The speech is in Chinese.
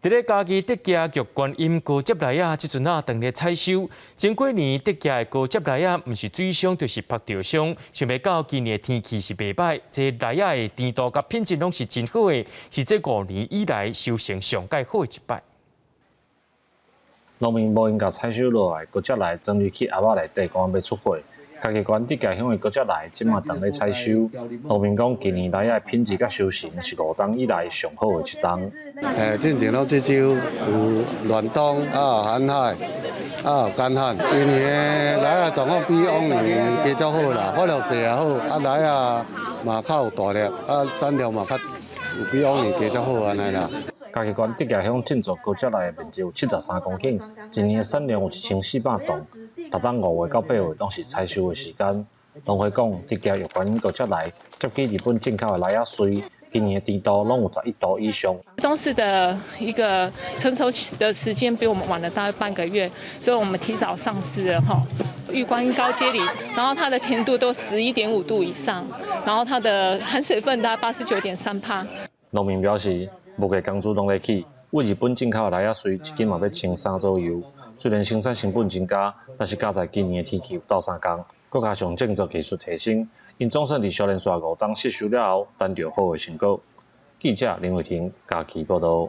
伫咧嘉义德家玉观音高接来啊，即阵啊，当咧采收。前几年德家的高接来啊，毋是水伤就是拍着伤。想要到今年天气是袂歹，这来啊的甜度甲品质拢是真好的，是这5年以来收成上介好的一摆。农民无因甲采收落来，高接来整理去鸭仔内底，讲要出货。嘉义县德家乡的高接来，即马当咧采收。农民讲，今年来啊品质甲收成是5冬以来上好的一冬。进前拢这周有暖冬寒海干旱，今年来啊状况比往年加较好啦，发了细也好，来啊嘛较有大粒，产量嘛较有比往年加较好安尼啦。嘉义县德家乡种植高接来的面积有73公顷，一年的产量有1400吨，逐当5月到8月拢是采收的时间。农会讲，德家玉观音高接来接近日本进口的来啊水，今年的甜度拢有11度以上。东市的一个成熟的时间比我们晚了大概半个月，所以我们提早上市了哈。玉观音高阶里，然后它的甜度都11.5度以上，然后它的含水分大概89.3%。农民表示，目前工资拢在起，为日本进口的来啊水一斤嘛要1300左右。虽然生产成本增加，但是加在今年的天气有斗相共，再加上种植技术提升，因总算伫小连续5冬吸收了后，单着好的成果。记者林伟霆，嘉义报道。